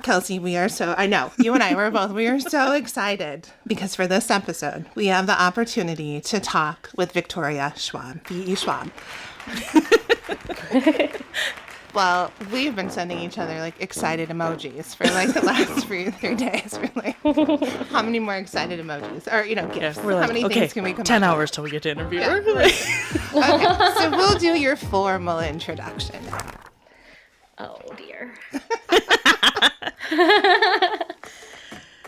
Kelsey, I know, you and I, we are so excited because for this episode, we have the opportunity to talk with Victoria Schwab, V.E. Schwab. Well, we've been sending each other like excited emojis for like the last 3 days. We're like, how many more excited emojis? Or, gifts. We're like, how many things can we come 10 up hours with? till we get to interview Yeah, her. okay, so we'll do your formal introduction. Oh, dear.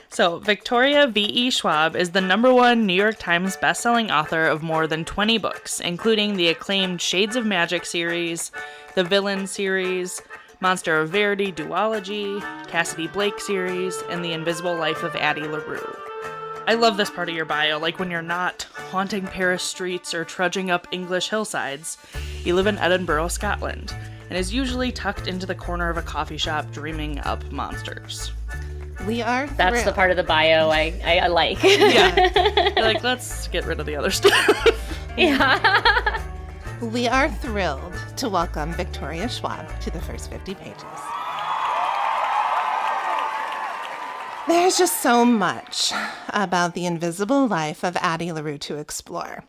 So, Victoria V.E. Schwab is the #1 New York Times bestselling author of more than 20 books, including the acclaimed Shades of Magic series, the Villain series, Monster of Verity duology, Cassidy Blake series, and The Invisible Life of Addie LaRue. I love this part of your bio, like when you're not haunting Paris streets or trudging up English hillsides, you live in Edinburgh, Scotland, and is usually tucked into the corner of a coffee shop dreaming up monsters. We are That's thrilled. the part of the bio I like. Yeah. You're like, let's get rid of the other stuff. Yeah. We are thrilled to welcome Victoria Schwab to the first 50 pages. There's just so much about the invisible life of Addie LaRue to explore.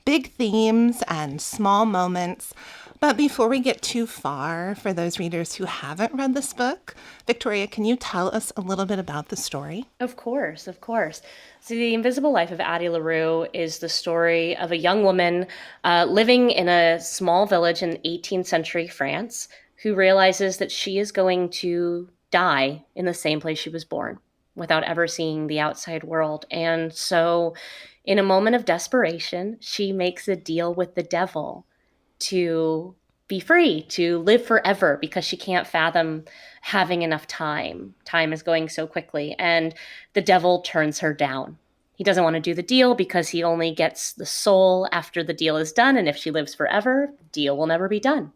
Big themes and small moments. But before we get too far, for those readers who haven't read this book, Victoria, can you tell us a little bit about the story? Of course. So The Invisible Life of Addie LaRue is the story of a young woman living in a small village in 18th century France who realizes that she is going to die in the same place she was born without ever seeing the outside world. And so in a moment of desperation, she makes a deal with the devil to be free, to live forever, because she can't fathom having enough time. Time is going so quickly, and the devil turns her down. He doesn't want to do the deal because he only gets the soul after the deal is done, and if she lives forever, the deal will never be done.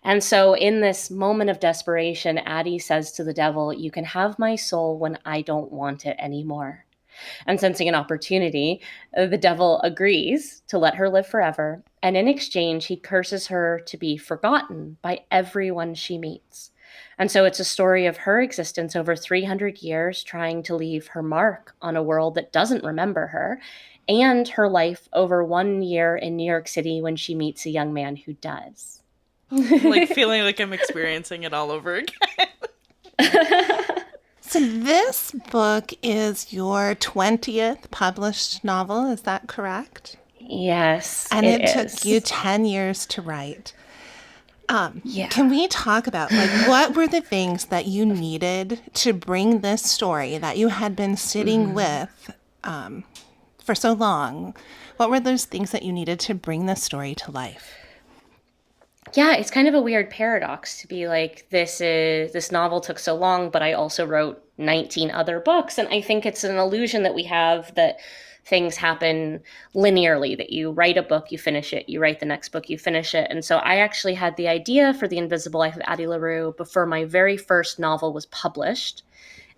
And so in this moment of desperation, Addie says to the devil, "You can have my soul when I don't want it anymore." And sensing an opportunity, the devil agrees to let her live forever. And in exchange, he curses her to be forgotten by everyone she meets. And so it's a story of her existence over 300 years, trying to leave her mark on a world that doesn't remember her, and her life over 1 year in New York City when she meets a young man who does. Like feeling like I'm experiencing it all over again. So this book is your 20th published novel, is that correct? Yes, And it is. took you 10 years to write. Yeah. Can we talk about, what were the things that you needed to bring this story that you had been sitting with for so long? What were those things that you needed to bring this story to life? Yeah, it's kind of a weird paradox to be like, this novel took so long, but I also wrote 19 other books. And I think it's an illusion that we have that things happen linearly, that you write a book, you finish it, you write the next book, you finish it. And so I actually had the idea for The Invisible Life of Addie LaRue before my very first novel was published.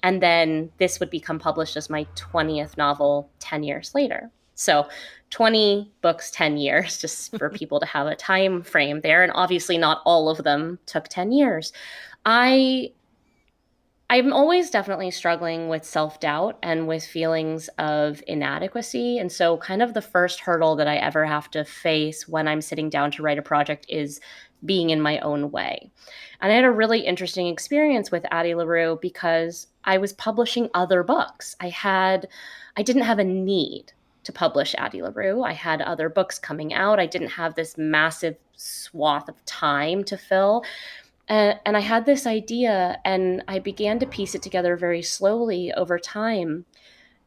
And then this would become published as my 20th novel 10 years later. So 20 books, 10 years, just for people to have a time frame there. And obviously not all of them took 10 years. I'm always definitely struggling with self-doubt and with feelings of inadequacy. And so kind of the first hurdle that I ever have to face when I'm sitting down to write a project is being in my own way. And I had a really interesting experience with Addie LaRue because I was publishing other books. I didn't have a need to publish Addie LaRue. I had other books coming out. I didn't have this massive swath of time to fill. And I had this idea, and I began to piece it together very slowly over time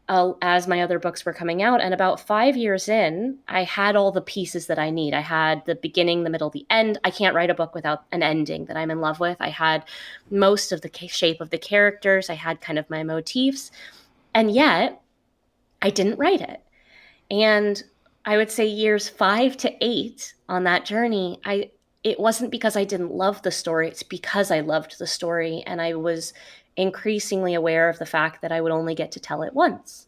as my other books were coming out. And about 5 years in, I had all the pieces that I need. I had the beginning, the middle, the end. I can't write a book without an ending that I'm in love with. I had most of the shape of the characters. I had kind of my motifs. And yet, I didn't write it. And I would say years 5 to 8 on that journey, it wasn't because I didn't love the story. It's because I loved the story. And I was increasingly aware of the fact that I would only get to tell it once.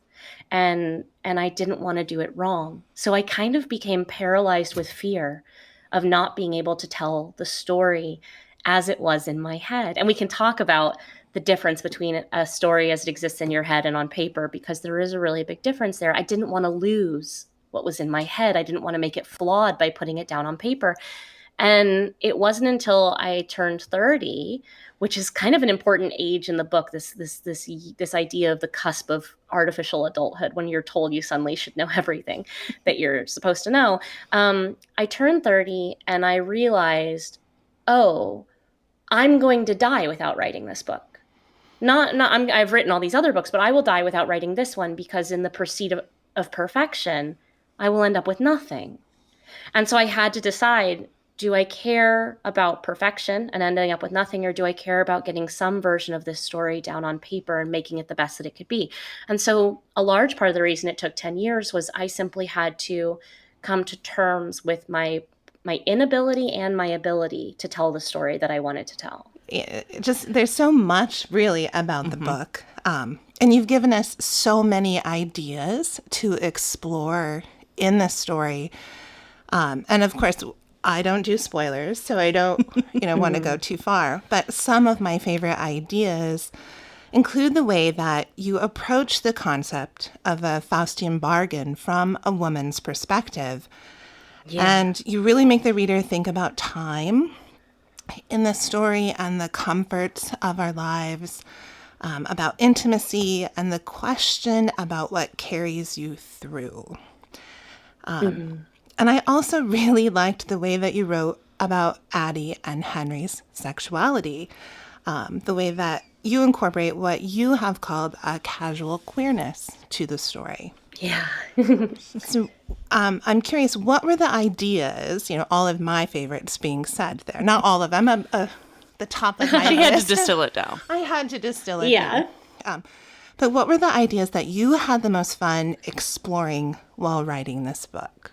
And I didn't want to do it wrong. So I kind of became paralyzed with fear of not being able to tell the story as it was in my head. And we can talk about the difference between a story as it exists in your head and on paper, because there is a really big difference there. I didn't want to lose what was in my head. I didn't want to make it flawed by putting it down on paper. And it wasn't until I turned 30, which is kind of an important age in the book, this idea of the cusp of artificial adulthood, when you're told you suddenly should know everything that you're supposed to know. I turned 30 and I realized, oh, I'm going to die without writing this book. I've written all these other books, but I will die without writing this one, because in the pursuit of perfection, I will end up with nothing. And so I had to decide, do I care about perfection and ending up with nothing, or do I care about getting some version of this story down on paper and making it the best that it could be? And so a large part of the reason it took 10 years was I simply had to come to terms with my inability and my ability to tell the story that I wanted to tell. There's so much really about the book. And you've given us so many ideas to explore in the story. And of course, I don't do spoilers, so I don't, want to go too far. But some of my favorite ideas include the way that you approach the concept of a Faustian bargain from a woman's perspective. Yeah. And you really make the reader think about time in the story and the comforts of our lives, about intimacy and the question about what carries you through. And I also really liked the way that you wrote about Addie and Henry's sexuality, the way that you incorporate what you have called a casual queerness to the story. Yeah. So I'm curious, what were the ideas, all of my favorites being said there? Not all of them, the top of my list. She had to distill it down. I had to distill it down. But what were the ideas that you had the most fun exploring while writing this book?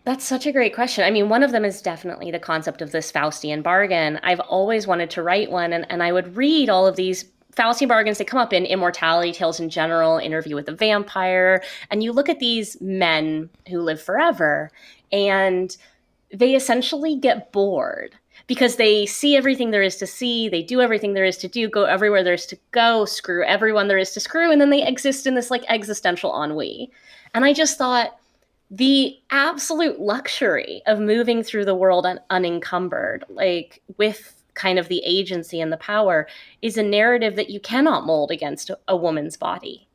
That's such a great question. I mean, one of them is definitely the concept of this Faustian bargain. I've always wanted to write one, and I would read all of these Faustian bargains. They come up in immortality tales in general, Interview with the Vampire, and you look at these men who live forever, and they essentially get bored because they see everything there is to see, they do everything there is to do, go everywhere there is to go, screw everyone there is to screw, and then they exist in this existential ennui. And I just thought, the absolute luxury of moving through the world unencumbered, with kind of the agency and the power, is a narrative that you cannot mold against a woman's body.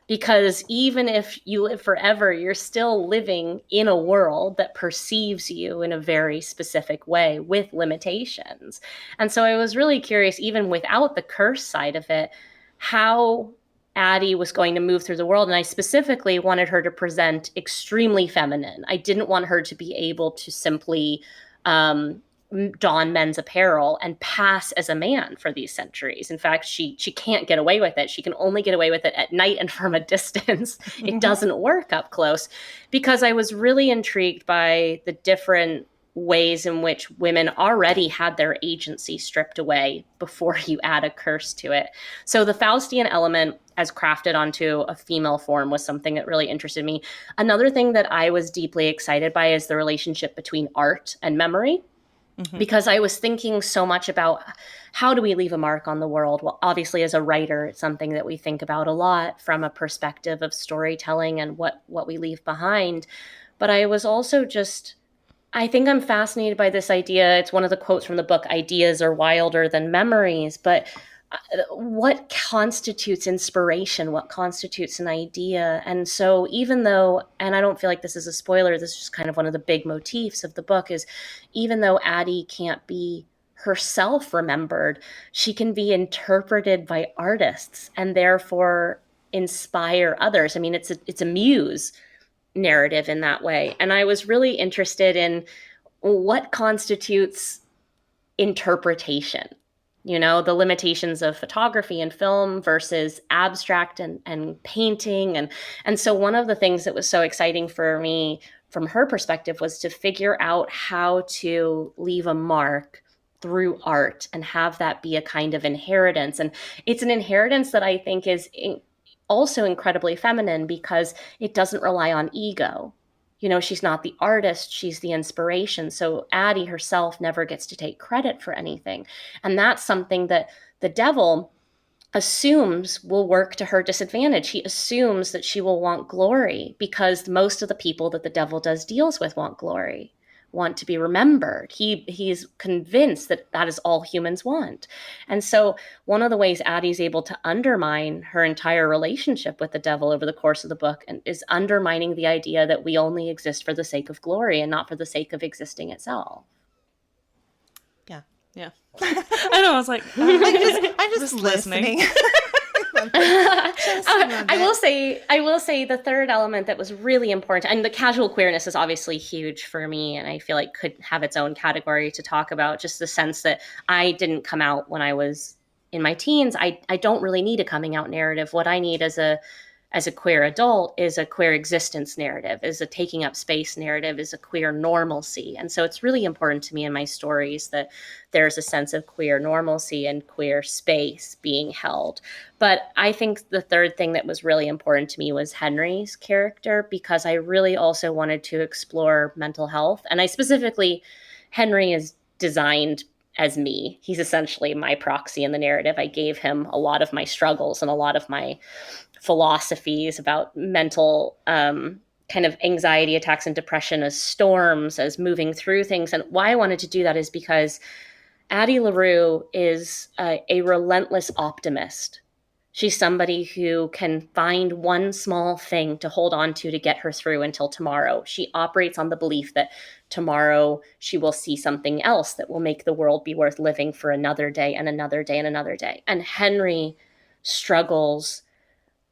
Because even if you live forever, you're still living in a world that perceives you in a very specific way with limitations. And so I was really curious, even without the curse side of it, how Addie was going to move through the world. And I specifically wanted her to present extremely feminine. I didn't want her to be able to simply don men's apparel and pass as a man for these centuries. In fact, she can't get away with it. She can only get away with it at night and from a distance. It doesn't work up close, because I was really intrigued by the different ways in which women already had their agency stripped away before you add a curse to it. So the Faustian element as crafted onto a female form was something that really interested me. Another thing that I was deeply excited by is the relationship between art and memory. Because I was thinking so much about, how do we leave a mark on the world? Well, obviously, as a writer, it's something that we think about a lot from a perspective of storytelling and what we leave behind. But I was also I think I'm fascinated by this idea. It's one of the quotes from the book, ideas are wilder than memories. But what constitutes inspiration? What constitutes an idea? And so even though, and I don't feel like this is a spoiler, this is just kind of one of the big motifs of the book, is even though Addie can't be herself remembered, she can be interpreted by artists and therefore inspire others. I mean, it's a muse narrative in that way. And I was really interested in what constitutes interpretation. The limitations of photography and film versus abstract and painting. And so one of the things that was so exciting for me from her perspective was to figure out how to leave a mark through art and have that be a kind of inheritance. And it's an inheritance that I think is also incredibly feminine, because it doesn't rely on ego. She's not the artist, she's the inspiration. So Addie herself never gets to take credit for anything. And that's something that the devil assumes will work to her disadvantage. He assumes that she will want glory because most of the people that the devil does deals with want glory, want to be remembered. He's convinced that that is all humans want. And so one of the ways Addie's able to undermine her entire relationship with the devil over the course of the book and is undermining the idea that we only exist for the sake of glory and not for the sake of existing itself. Yeah. I know. I was like, I'm just listening. I will say the third element that was really important, and the casual queerness is obviously huge for me, and I feel like could have its own category to talk about, just the sense that I didn't come out when I was in my teens. I don't really need a coming out narrative. What I need as a queer adult is a queer existence narrative, is a taking up space narrative, is a queer normalcy. And so it's really important to me in my stories that there's a sense of queer normalcy and queer space being held. But I think the third thing that was really important to me was Henry's character, because I really also wanted to explore mental health. And I specifically, Henry is designed as me. He's essentially my proxy in the narrative. I gave him a lot of my struggles and a lot of my philosophies about mental kind of anxiety attacks and depression as storms, as moving through things. And why I wanted to do that is because Addie LaRue is a relentless optimist. She's somebody who can find one small thing to hold on to get her through until tomorrow. She operates on the belief that tomorrow she will see something else that will make the world be worth living for another day and another day and another day. And Henry struggles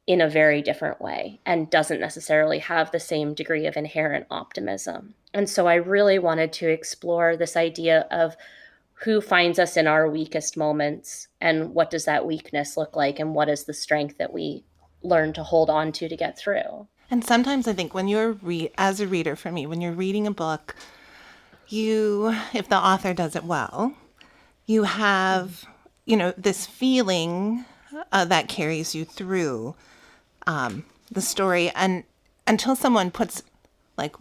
in a very different way and doesn't necessarily have the same degree of inherent optimism. And so I really wanted to explore this idea of who finds us in our weakest moments and what does that weakness look like and what is the strength that we learn to hold on to get through. And sometimes I think when you're as a reader, for me, when you're reading a book, if the author does it well, you have, this feeling that carries you through the story, and until someone puts like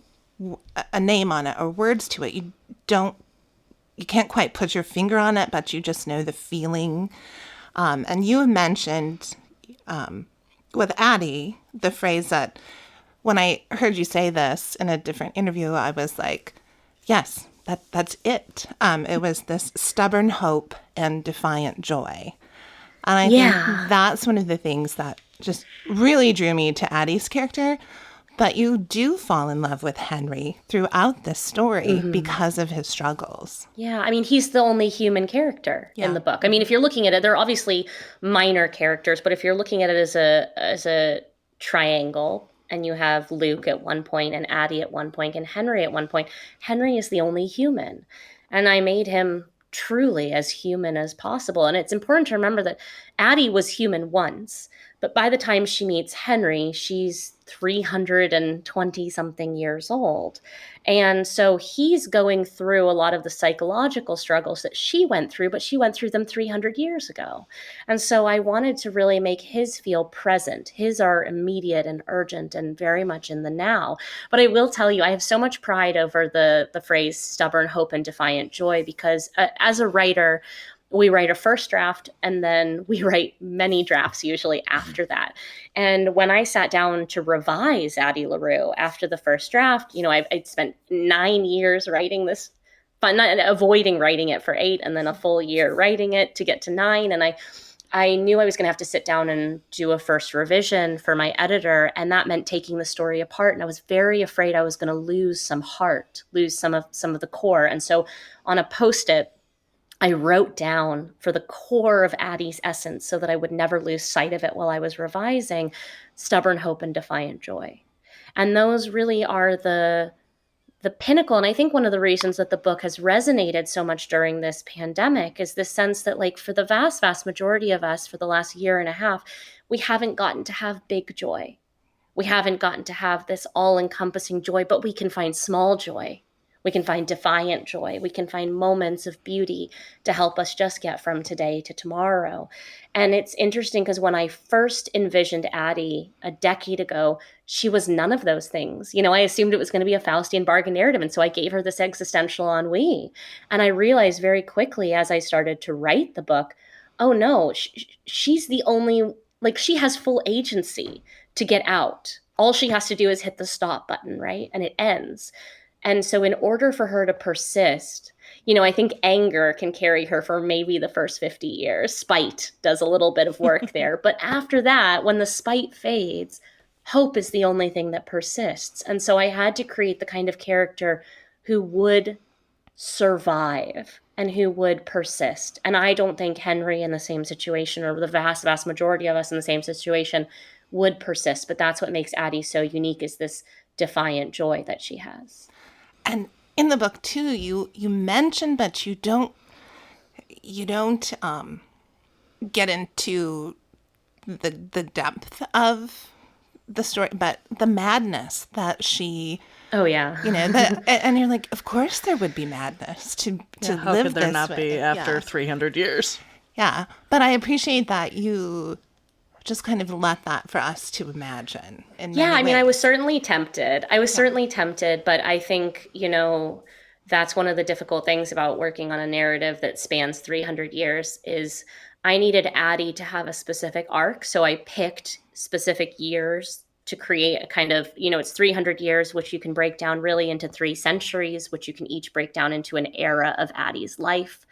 a name on it or words to it, you can't quite put your finger on it, but you just know the feeling. And you have mentioned with Addie the phrase that when I heard you say this in a different interview, I was like, yes, that's it. It was this stubborn hope and defiant joy. And I think that's one of the things that just really drew me to Addie's character. But you do fall in love with Henry throughout this story because of his struggles. Yeah, I mean, he's the only human character in the book. I mean, if you're looking at it, there are obviously minor characters, but if you're looking at it as a triangle, and you have Luke at one point and Addie at one point and Henry at one point, Henry is the only human. And I made him truly as human as possible. And it's important to remember that Addie was human once, but by the time she meets Henry, she's 320 something years old. And so he's going through a lot of the psychological struggles that she went through, but she went through them 300 years ago. And so I wanted to really make his feel present. His are immediate and urgent and very much in the now. But I will tell you, I have so much pride over the phrase stubborn hope and defiant joy, because as a writer, we write a first draft and then we write many drafts usually after that. And when I sat down to revise Addie LaRue after the first draft, I'd spent 9 years writing this, but not avoiding writing it for 8 and then a full year writing it to get to 9. And I knew I was going to have to sit down and do a first revision for my editor. And that meant taking the story apart. And I was very afraid I was going to lose some heart, lose some of the core. And so on a Post-it, I wrote down for the core of Addie's essence so that I would never lose sight of it while I was revising, stubborn hope and defiant joy. And those really are the pinnacle. And I think one of the reasons that the book has resonated so much during this pandemic is this sense that, like, for the vast, vast majority of us for the last year and a half, we haven't gotten to have big joy. We haven't gotten to have this all-encompassing joy, but we can find small joy. We can find defiant joy. We can find moments of beauty to help us just get from today to tomorrow. And it's interesting because when I first envisioned Addie a decade ago, she was none of those things. I assumed it was going to be a Faustian bargain narrative. And so I gave her this existential ennui. And I realized very quickly as I started to write the book, oh no, she's the only, like, she has full agency to get out. All she has to do is hit the stop button, right? And it ends. And so in order for her to persist, I think anger can carry her for maybe the first 50 years. Spite does a little bit of work there. But after that, when the spite fades, hope is the only thing that persists. And so I had to create the kind of character who would survive and who would persist. And I don't think Henry in the same situation, or the vast, vast majority of us in the same situation, would persist. But that's what makes Addie so unique, is this defiant joy that she has. And in the book too, you mention, but you don't get into the depth of the story, but the madness that she. Oh yeah. And you're like, of course there would be madness to How live could there this not way. be after 300 years? Yeah, but I appreciate that you just kind of let that for us to imagine. Yeah, I mean, I was certainly tempted. But I think, that's one of the difficult things about working on a narrative that spans 300 years is I needed Addie to have a specific arc. So I picked specific years to create a kind of, it's 300 years, which you can break down really into 3 centuries, which you can each break down into an era of Addie's life.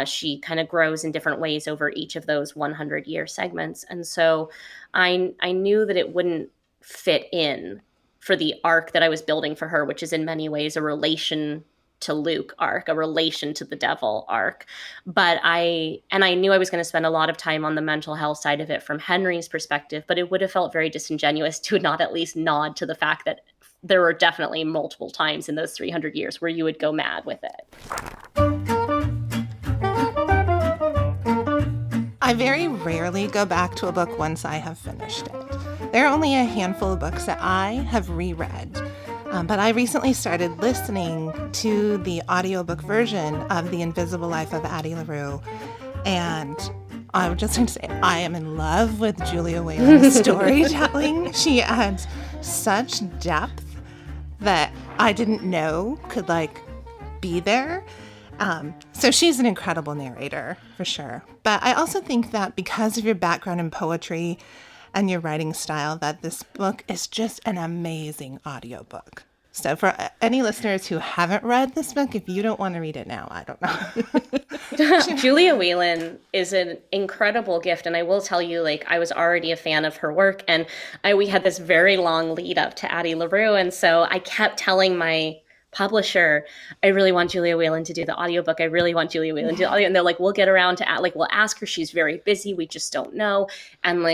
She kind of grows in different ways over each of those 100-year segments. And so I knew that it wouldn't fit in for the arc that I was building for her, which is in many ways a relation to Luke arc, a relation to the devil arc. But I knew I was going to spend a lot of time on the mental health side of it from Henry's perspective, but it would have felt very disingenuous to not at least nod to the fact that there were definitely multiple times in those 300 years where you would go mad with it. I very rarely go back to a book once I have finished it. There are only a handful of books that I have reread. But I recently started listening to the audiobook version of The Invisible Life of Addie LaRue. And I would just like to say, I am in love with Julia Whalen's storytelling. She adds such depth that I didn't know could be there. So she's an incredible narrator, for sure. But I also think that because of your background in poetry and your writing style, that this book is just an amazing audiobook. So for any listeners who haven't read this book, if you don't want to read it now, I don't know. Julia Whelan is an incredible gift. And I will tell you, I was already a fan of her work. And we had this very long lead up to Addie LaRue. And so I kept telling my publisher, I really want Julia Whelan to do the audiobook. I really want Julia Whelan to do the audio. And they're like, we'll get around to we'll ask her. She's very busy. We just don't know. And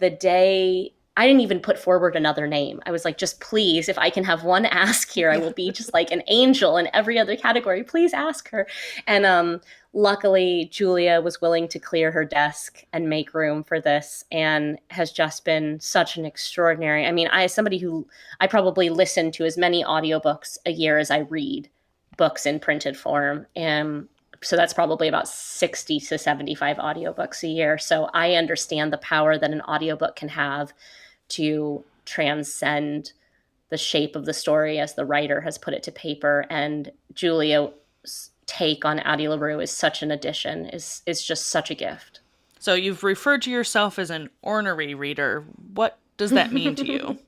the day, I didn't even put forward another name. I was like, just please, if I can have one ask here, I will be just like an angel in every other category. Please ask her. And luckily, Julia was willing to clear her desk and make room for this, and has just been such an extraordinary. I mean, as somebody who I probably listen to as many audiobooks a year as I read books in printed form. And so that's probably about 60 to 75 audiobooks a year. So I understand the power that an audiobook can have to transcend the shape of the story as the writer has put it to paper. And Julia's take on Addie LaRue is such an addition, is just such a gift. So you've referred to yourself as an ornery reader. What does that mean to you?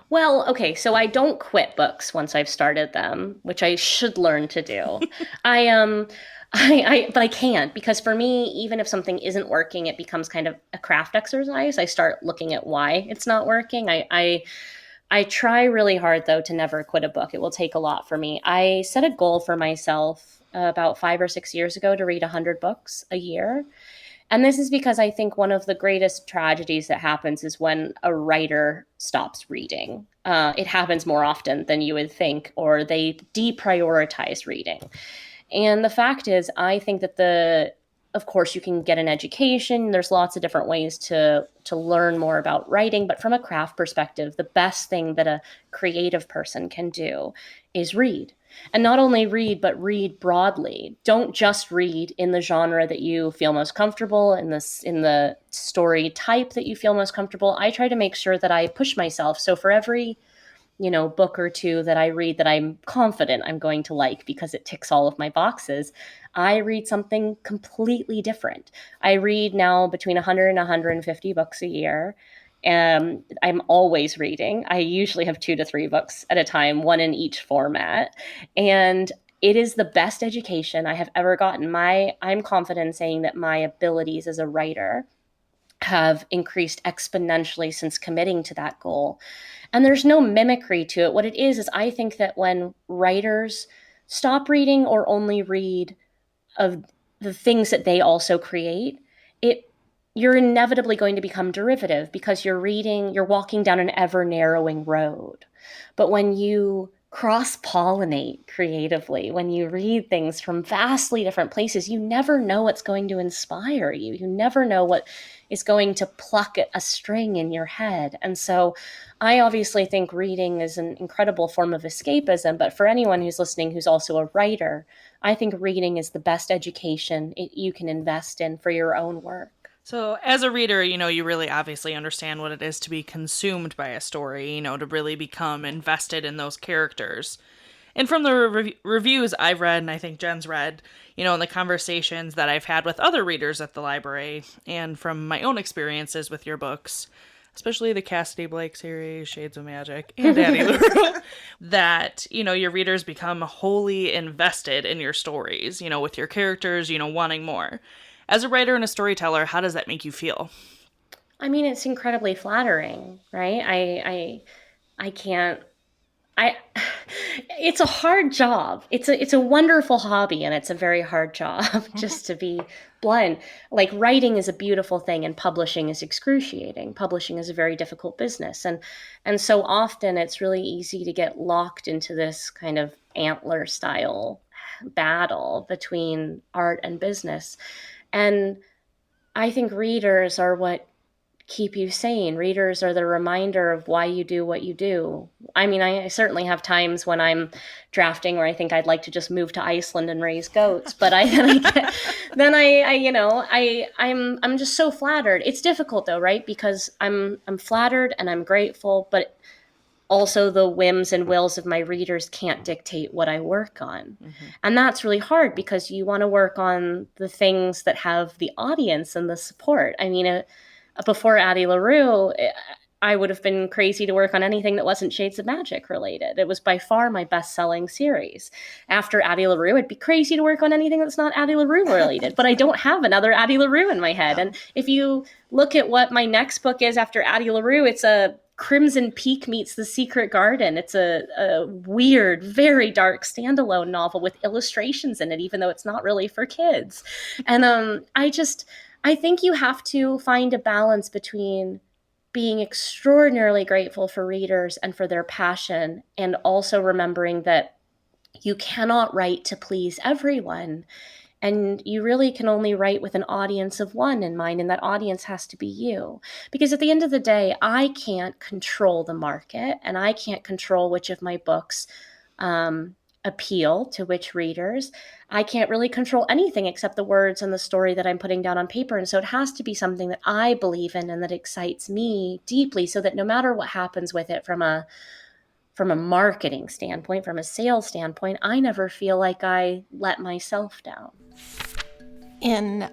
Well, okay, so I don't quit books once I've started them, which I should learn to do. But I can't, because for me, even if something isn't working, it becomes kind of a craft exercise. I start looking at why it's not working. I try really hard, though, to never quit a book. It will take a lot for me. I set a goal for myself about 5 or 6 years ago to read 100 books a year. And this is because I think one of the greatest tragedies that happens is when a writer stops reading. It happens more often than you would think, or they deprioritize reading. And the fact is, I think that of course, you can get an education. There's lots of different ways to learn more about writing. But from a craft perspective, the best thing that a creative person can do is read. And not only read, but read broadly. Don't just read in the genre that you feel most comfortable, in the story type that you feel most comfortable. I try to make sure that I push myself. So for every book or two that I read that I'm confident I'm going to like because it ticks all of my boxes, I read something completely different. I read now between 100 and 150 books a year. I'm always reading. I usually have 2 to 3 books at a time, one in each format. And it is the best education I have ever gotten. I'm confident in saying that my abilities as a writer have increased exponentially since committing to that goal. And there's no mimicry to it. What it is I think that when writers stop reading or only read of the things that they also create, you're inevitably going to become derivative because you're walking down an ever narrowing road. But when you cross-pollinate creatively, when you read things from vastly different places, you never know what's going to inspire you. You never know what is going to pluck at a string in your head. And so I obviously think reading is an incredible form of escapism, but for anyone who's listening who's also a writer, I think reading is the best education you can invest in for your own work. So as a reader, you really obviously understand what it is to be consumed by a story, to really become invested in those characters. And from the reviews I've read, and I think Jen's read, and the conversations that I've had with other readers at the library, and from my own experiences with your books, especially the Cassidy Blake series, Shades of Magic, and Addie LaRue, that, your readers become wholly invested in your stories, with your characters, wanting more. As a writer and a storyteller, how does that make you feel? I mean, it's incredibly flattering, right? I can't. It's a hard job. It's a wonderful hobby, and it's a very hard job, just to be blunt. Like, writing is a beautiful thing, and publishing is excruciating. Publishing is a very difficult business, and so often it's really easy to get locked into this kind of antler style battle between art and business. And I think readers are what keep you sane. Readers are the reminder of why you do what you do. I mean, I certainly have times when I'm drafting where I think I'd like to just move to Iceland and raise goats, but I'm just so flattered. It's difficult though, right? Because I'm flattered and I'm grateful, but also the whims and wills of my readers can't dictate what I work on. Mm-hmm. And that's really hard because you want to work on the things that have the audience and the support. I mean, before Addie LaRue, I would have been crazy to work on anything that wasn't Shades of Magic related. It was by far my best-selling series. After Addie LaRue, I'd be crazy to work on anything that's not Addie LaRue related, but I don't have another Addie LaRue in my head. And if you look at what my next book is after Addie LaRue, it's a Crimson Peak meets The Secret Garden. It's a weird, very dark standalone novel with illustrations in it, even though it's not really for kids. And I think you have to find a balance between being extraordinarily grateful for readers and for their passion, and also remembering that you cannot write to please everyone. And you really can only write with an audience of one in mind, and that audience has to be you. Because at the end of the day, I can't control the market, and I can't control which of my books appeal to which readers. I can't really control anything except the words and the story that I'm putting down on paper. And so it has to be something that I believe in and that excites me deeply, so that no matter what happens with it from a marketing standpoint, from a sales standpoint, I never feel like I let myself down. In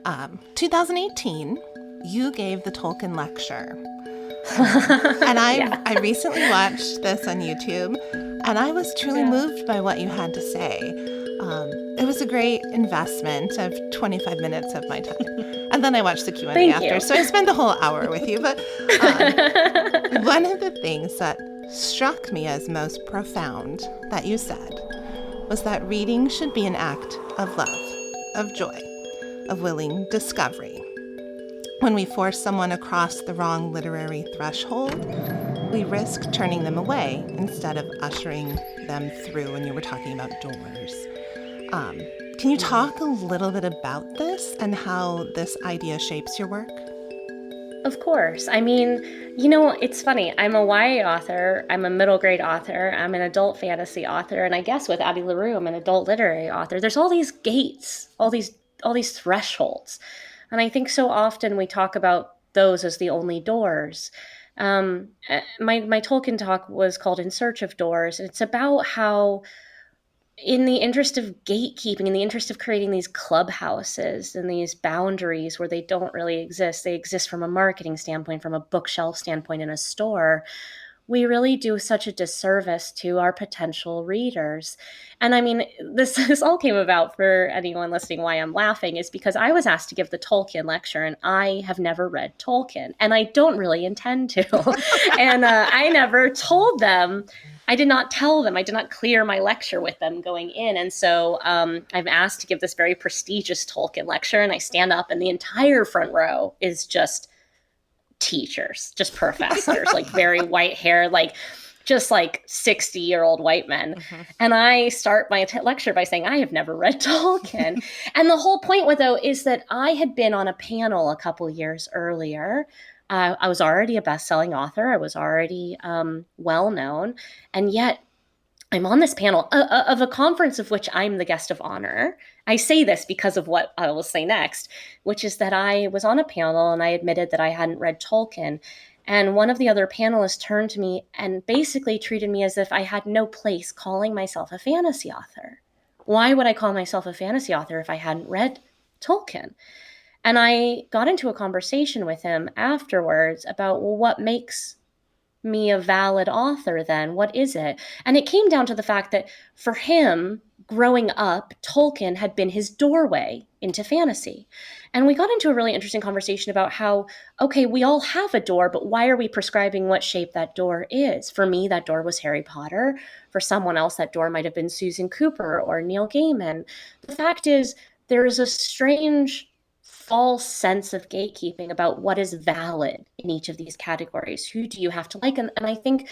2018, you gave the Tolkien lecture. And I recently watched this on YouTube, and I was truly moved by what you had to say. It was a great investment of 25 minutes of my time. And then I watched the Q&A after, so I spent the whole hour with you. But one of the things that struck me as most profound that you said was that reading should be an act of love, of joy, of willing discovery. When we force someone across the wrong literary threshold, we risk turning them away instead of ushering them through. And you were talking about doors. Can you talk a little bit about this and how this idea shapes your work? Of course. I mean, it's funny. I'm a YA author. I'm a middle grade author. I'm an adult fantasy author. And I guess with Addie LaRue, I'm an adult literary author. There's all these gates, all these thresholds. And I think so often we talk about those as the only doors. My Tolkien talk was called In Search of Doors. And it's about how, in the interest of gatekeeping, in the interest of creating these clubhouses and these boundaries where they don't really exist, they exist from a marketing standpoint, from a bookshelf standpoint in a store, we really do such a disservice to our potential readers. And I mean, this all came about, for anyone listening, why I'm laughing is because I was asked to give the Tolkien lecture, and I have never read Tolkien, and I don't really intend to. And I never told them. I did not tell them. I did not clear my lecture with them going in. And so I'm asked to give this very prestigious Tolkien lecture, and I stand up, and the entire front row is just teachers, just professors, like very white hair, like just like 60-year-old white men. Mm-hmm. And I start my lecture by saying, I have never read Tolkien. And the whole point with though is that I had been on a panel a couple years earlier. I was already a best-selling author. I was already well-known. And yet I'm on this panel of a conference of which I'm the guest of honor. I say this because of what I will say next, which is that I was on a panel and I admitted that I hadn't read Tolkien. And one of the other panelists turned to me and basically treated me as if I had no place calling myself a fantasy author. Why would I call myself a fantasy author if I hadn't read Tolkien? And I got into a conversation with him afterwards about, well, what makes me a valid author then? What is it? And it came down to the fact that for him, growing up, Tolkien had been his doorway into fantasy. And we got into a really interesting conversation about how, okay, we all have a door, but why are we prescribing what shape that door is? For me, that door was Harry Potter. For someone else, that door might have been Susan Cooper or Neil Gaiman. The fact is, there is a strange false sense of gatekeeping about what is valid in each of these categories. Who do you have to like? And I think,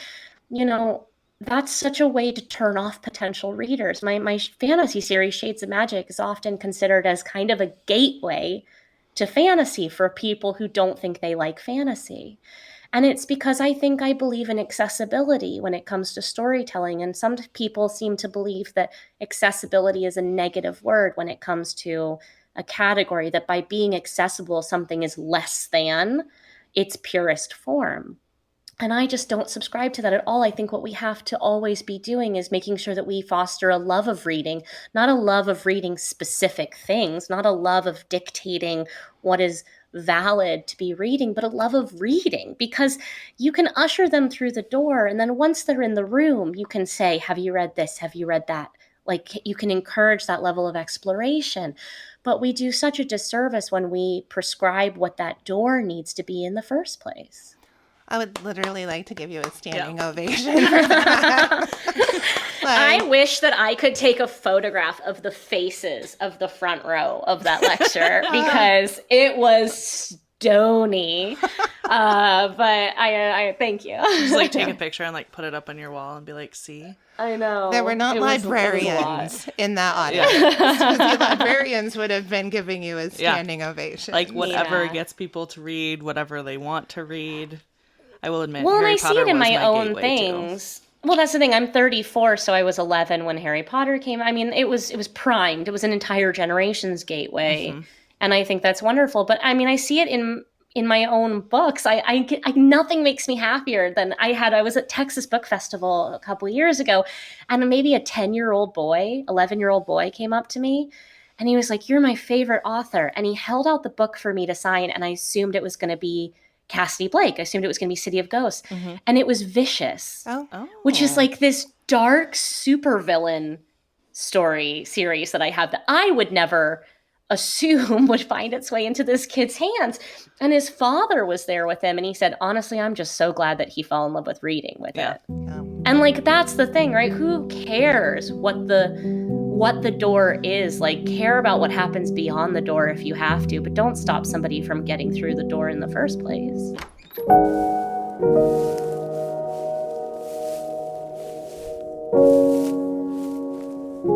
that's such a way to turn off potential readers. My fantasy series, Shades of Magic, is often considered as kind of a gateway to fantasy for people who don't think they like fantasy. And it's because I believe in accessibility when it comes to storytelling. And some people seem to believe that accessibility is a negative word when it comes to a category, that by being accessible, something is less than its purest form. And I just don't subscribe to that at all. I think what we have to always be doing is making sure that we foster a love of reading, not a love of reading specific things, not a love of dictating what is valid to be reading, but a love of reading, because you can usher them through the door. And then once they're in the room, you can say, have you read this? Have you read that? Like, you can encourage that level of exploration. But we do such a disservice when we prescribe what that door needs to be in the first place. I would literally like to give you a standing ovation for that. I wish that I could take a photograph of the faces of the front row of that lecture because it was stony. But I thank you. Just like take a picture and like put it up on your wall and be like, see? I know. There were not librarians in that audience. The librarians would have been giving you a standing ovation. Like whatever gets people to read, whatever they want to read. I will admit, well, Harry and I Potter see it in was my own things. Too. Well, that's the thing. I'm 34, so I was 11 when Harry Potter came. I mean, it was primed. It was an entire generation's gateway, and I think that's wonderful. But I mean, I see it in my own books. I nothing makes me happier than I was at Texas Book Festival a couple of years ago, and maybe a 10-year-old boy, 11-year-old boy came up to me, and he was like, "You're my favorite author," and he held out the book for me to sign, and I assumed it was going to be Cassidy Blake. I assumed it was going to be City of Ghosts. And it was Vicious, which is like this dark supervillain story series that I have that I would never assume would find its way into this kid's hands. And his father was there with him, and he said, honestly, I'm just so glad that he fell in love with reading with it. And like, that's the thing, right? Who cares what the door is? Like, care about what happens beyond the door if you have to, but don't stop somebody from getting through the door in the first place.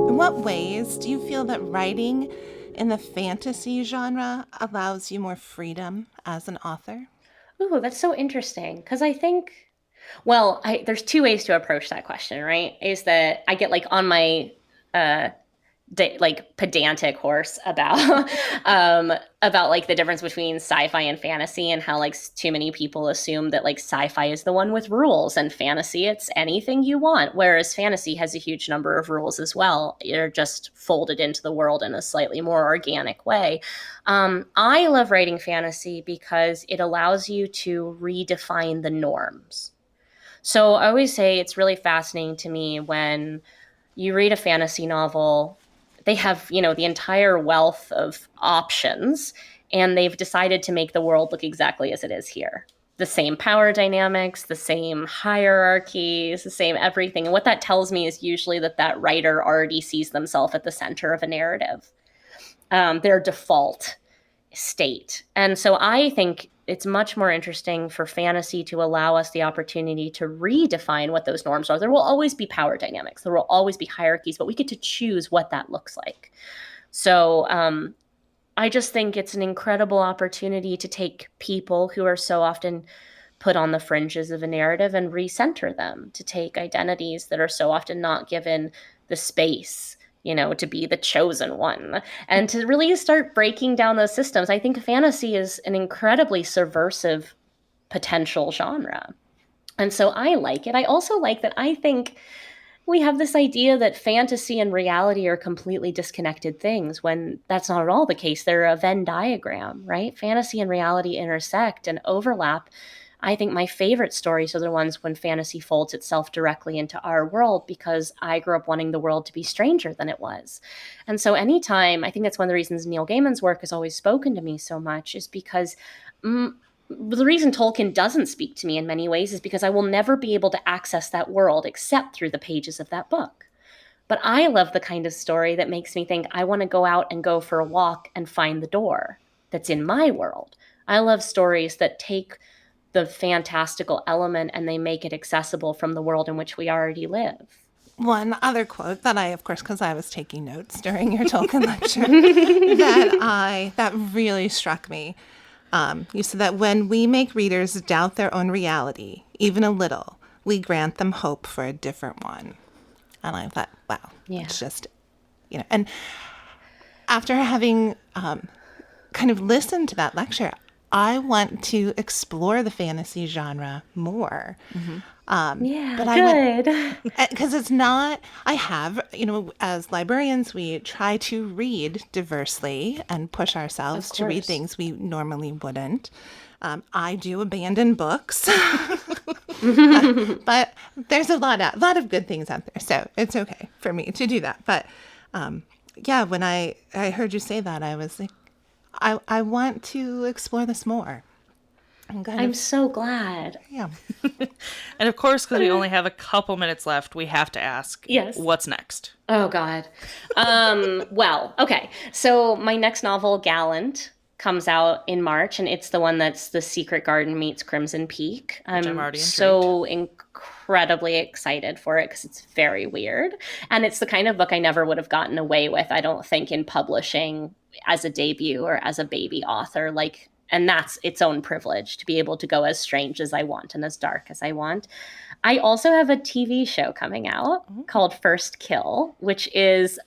In what ways do you feel that writing in the fantasy genre allows you more freedom as an author? Ooh, that's so interesting, because I think, there's two ways to approach that question, right? Is that I get like on my like pedantic horse about like the difference between sci-fi and fantasy, and how like too many people assume that like sci-fi is the one with rules and fantasy it's anything you want, whereas fantasy has a huge number of rules as well. They're just folded into the world in a slightly more organic way. I love writing fantasy because it allows you to redefine the norms. So I always say it's really fascinating to me when you read a fantasy novel. They have, the entire wealth of options, and they've decided to make the world look exactly as it is here. The same power dynamics, the same hierarchies, the same everything. And what that tells me is usually that writer already sees themselves at the center of a narrative, their default state. And so I think it's much more interesting for fantasy to allow us the opportunity to redefine what those norms are. There will always be power dynamics. There will always be hierarchies, but we get to choose what that looks like. So I just think it's an incredible opportunity to take people who are so often put on the fringes of a narrative and recenter them, to take identities that are so often not given the space, to be the chosen one, and to really start breaking down those systems. I think fantasy is an incredibly subversive potential genre. And so I like it. I also like that I think we have this idea that fantasy and reality are completely disconnected things, when that's not at all the case. They're a Venn diagram, right? Fantasy and reality intersect and overlap. I think my favorite stories are the ones when fantasy folds itself directly into our world, because I grew up wanting the world to be stranger than it was. And so anytime, I think that's one of the reasons Neil Gaiman's work has always spoken to me so much, is because the reason Tolkien doesn't speak to me in many ways is because I will never be able to access that world except through the pages of that book. But I love the kind of story that makes me think I want to go out and go for a walk and find the door that's in my world. I love stories that take the fantastical element and they make it accessible from the world in which we already live. One other quote that I, of course, because I was taking notes during your Tolkien lecture, that really struck me. You said that when we make readers doubt their own reality, even a little, we grant them hope for a different one. And I thought, wow, it's just, and after having kind of listened to that lecture, I want to explore the fantasy genre more. Mm-hmm. But good. Because it's not, I have, as librarians, we try to read diversely and push ourselves to read things we normally wouldn't. I do abandon books, but there's a lot of good things out there. So it's okay for me to do that. But when I heard you say that, I was like, I want to explore this more. I'm so glad. Yeah. And of course, because we only have a couple minutes left, we have to ask, what's next? Oh, God. Well, okay. So my next novel, Gallant, comes out in March, and it's the one that's The Secret Garden meets Crimson Peak. I'm already so incredibly excited for it because it's very weird. And it's the kind of book I never would have gotten away with, I don't think, in publishing as a debut or as a baby author. And that's its own privilege, to be able to go as strange as I want and as dark as I want. I also have a TV show coming out called First Kill, which is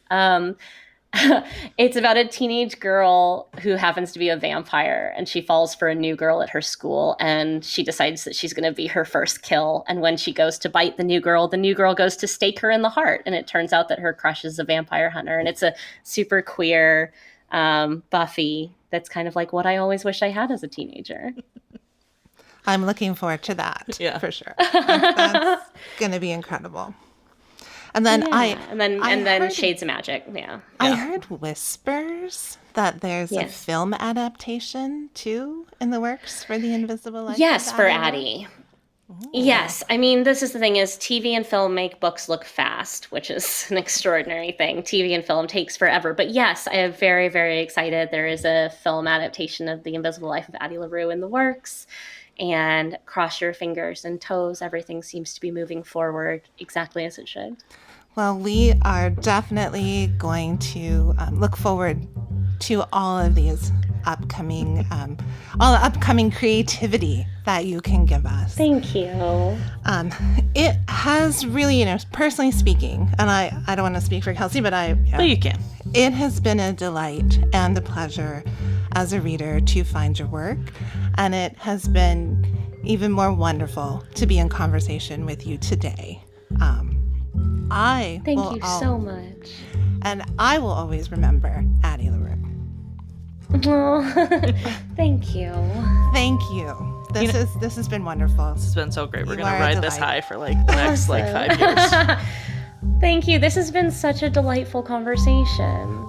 it's about a teenage girl who happens to be a vampire, and she falls for a new girl at her school, and she decides that she's going to be her first kill. And when she goes to bite the new girl goes to stake her in the heart, and it turns out that her crush is a vampire hunter. And it's a super queer Buffy that's kind of like what I always wish I had as a teenager. I'm looking forward to that, for sure. That's going to be incredible. And then and then Shades of Magic. Yeah. I heard whispers that there's a film adaptation too in the works for The Invisible Life. Yes, for Addie. Ooh. Yes. I mean, this is the thing, is TV and film make books look fast, which is an extraordinary thing. TV and film takes forever. But yes, I am very, very excited. There is a film adaptation of The Invisible Life of Addie LaRue in the works. And cross your fingers and toes, everything seems to be moving forward exactly as it should. Well, we are definitely going to look forward to all of these upcoming creativity that you can give us. Thank you. It has really, personally speaking, and I don't want to speak for Kelsey, but But you can. It has been a delight and a pleasure as a reader to find your work, and it has been even more wonderful to be in conversation with you today. Thank you so much. And I will always remember Addie LaRue. Oh, thank you. Thank you. This has been wonderful. This has been so great. We're You going to are a ride this delight. high for like the next like Awesome. 5 years. Thank you. This has been such a delightful conversation.